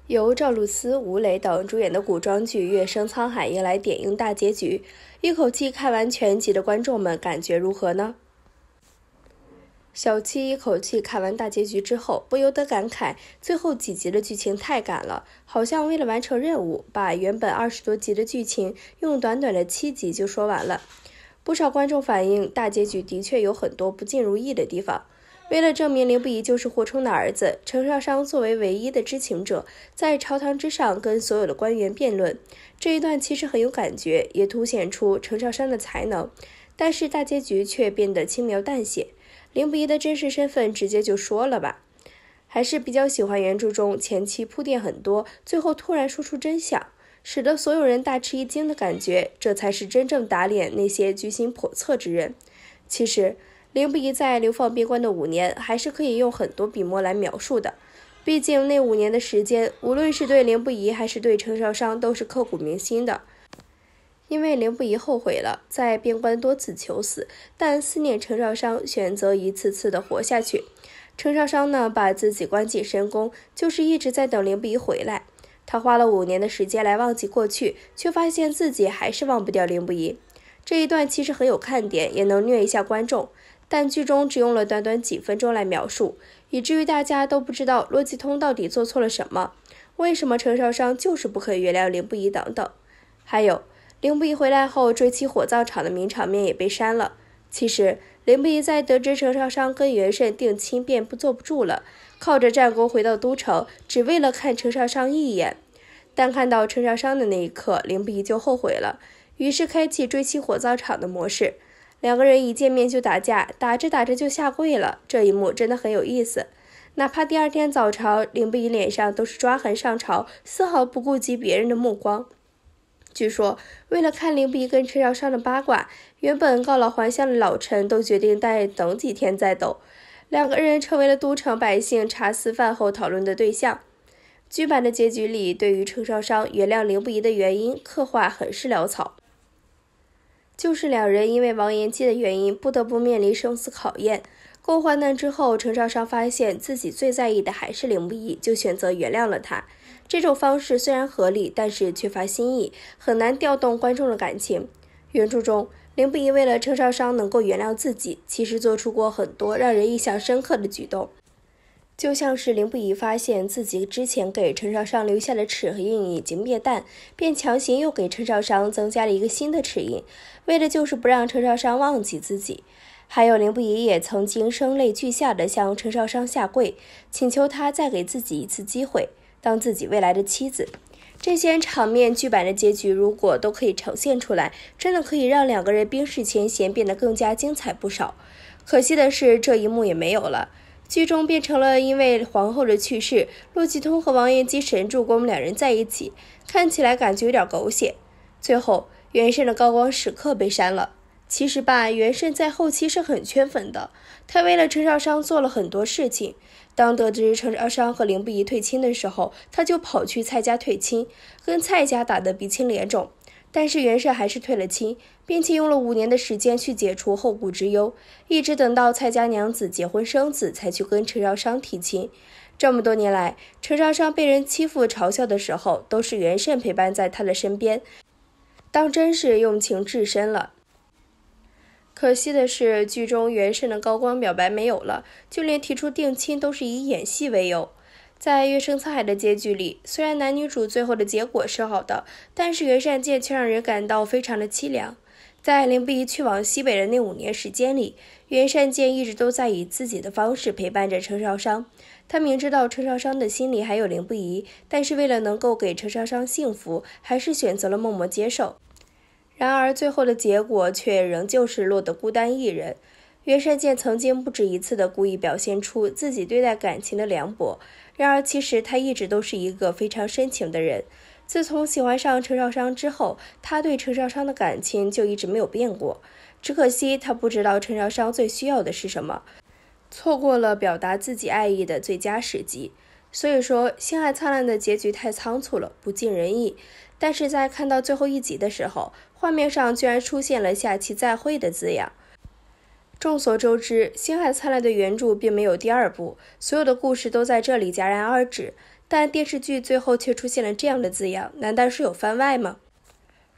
由赵露思、吴磊等主演的古装剧《月升沧海》迎来点映大结局，一口气看完全集的观众们感觉如何呢？小七一口气看完大结局之后，不由得感慨，最后几集的剧情太赶了，好像为了完成任务，把原本20多集的剧情用短短的7集就说完了。不少观众反映，大结局的确有很多不尽如意的地方。为了证明凌不疑就是霍冲的儿子，程少商作为唯一的知情者，在朝堂之上跟所有的官员辩论。这一段其实很有感觉，也凸显出程少商的才能。但是大结局却变得轻描淡写，凌不疑的真实身份直接就说了吧。还是比较喜欢原著中前期铺垫很多，最后突然说出真相，使得所有人大吃一惊的感觉，这才是真正打脸那些居心叵测之人。其实凌不疑在流放边关的5年，还是可以用很多笔墨来描述的。毕竟那5年的时间，无论是对凌不疑还是对程少商，都是刻骨铭心的。因为凌不疑后悔了，在边关多次求死，但思念程少商，选择一次次的活下去。程少商呢，把自己关进深宫，就是一直在等凌不疑回来。他花了5年的时间来忘记过去，却发现自己还是忘不掉凌不疑。这一段其实很有看点，也能虐一下观众。但剧中只用了短短几分钟来描述，以至于大家都不知道洛继通到底做错了什么，为什么程少商就是不可以原谅凌不疑等等。还有凌不疑回来后追妻火葬场的名场面也被删了。其实凌不疑在得知程少商跟元慎定亲便不坐不住了，靠着战功回到都城，只为了看程少商一眼。但看到程少商的那一刻，凌不疑就后悔了，于是开启追妻火葬场的模式。2个人一见面就打架，打着打着就下跪了，这一幕真的很有意思。哪怕第2天早朝，凌不疑脸上都是抓痕上朝，丝毫不顾及别人的目光。据说为了看凌不疑跟程少商的八卦，原本告老还乡的老臣都决定再等几天再斗，2个人成为了都城百姓茶私饭后讨论的对象。剧版的结局里，对于程少商原谅凌不疑的原因刻画很是潦草，就是2人因为王延基的原因不得不面临生死考验。共患难之后，程少商发现自己最在意的还是凌不疑，就选择原谅了他。这种方式虽然合理，但是缺乏新意，很难调动观众的感情。原著中，凌不疑为了程少商能够原谅自己，其实做出过很多让人印象深刻的举动。就像是凌不疑发现自己之前给程少商留下的齿印已经灭淡，便强行又给程少商增加了一个新的齿印，为的就是不让程少商忘记自己。还有凌不疑也曾经声泪俱下地向程少商下跪，请求他再给自己一次机会，当自己未来的妻子。这些场面剧版的结局如果都可以呈现出来，真的可以让2个人冰释前嫌变得更加精彩不少。可惜的是，这一幕也没有了。剧中变成了因为皇后的去世，洛继通和王延基神助攻2人在一起，看起来感觉有点狗血。最后元慎的高光时刻被删了。其实吧，元慎在后期是很圈粉的，他为了程少商做了很多事情。当得知程少商和凌不疑退亲的时候，他就跑去蔡家退亲，跟蔡家打得鼻青脸肿。但是元慎还是退了亲，并且用了5年的时间去解除后顾之忧，一直等到蔡家娘子结婚生子，才去跟程少商提亲。这么多年来，程少商被人欺负嘲笑的时候，都是元慎陪伴在他的身边，当真是用情至深了。可惜的是，剧中元慎的高光表白没有了，就连提出定亲都是以演戏为由。在《月升沧海》的结局里，虽然男女主最后的结果是好的，但是袁善见却让人感到非常的凄凉。在凌不疑去往西北的那5年时间里，袁善见一直都在以自己的方式陪伴着程少商。他明知道程少商的心里还有凌不疑，但是为了能够给程少商幸福，还是选择了默默接受。然而最后的结果却仍旧是落得孤单一人。袁善见曾经不止一次地故意表现出自己对待感情的凉薄，然而其实他一直都是一个非常深情的人。自从喜欢上程少商之后，他对程少商的感情就一直没有变过。只可惜他不知道程少商最需要的是什么，错过了表达自己爱意的最佳时机。所以说，星海灿烂的结局太仓促了，不尽人意。但是在看到最后1集的时候，画面上居然出现了下期再会的字样。众所周知，星海灿烂的原著并没有第2部，所有的故事都在这里戛然而止。但电视剧最后却出现了这样的字样，难道是有番外吗？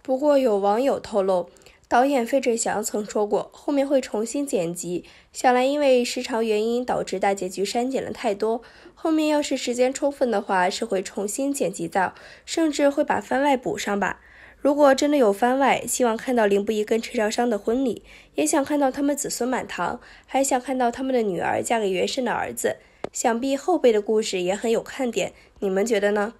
不过有网友透露，导演费志祥曾说过后面会重新剪辑，想来因为时长原因导致大结局删减了太多，后面要是时间充分的话是会重新剪辑到，甚至会把番外补上吧。如果真的有番外，希望看到凌不疑跟陈绍商的婚礼，也想看到他们子孙满堂，还想看到他们的女儿嫁给袁胜的儿子，想必后辈的故事也很有看点，你们觉得呢？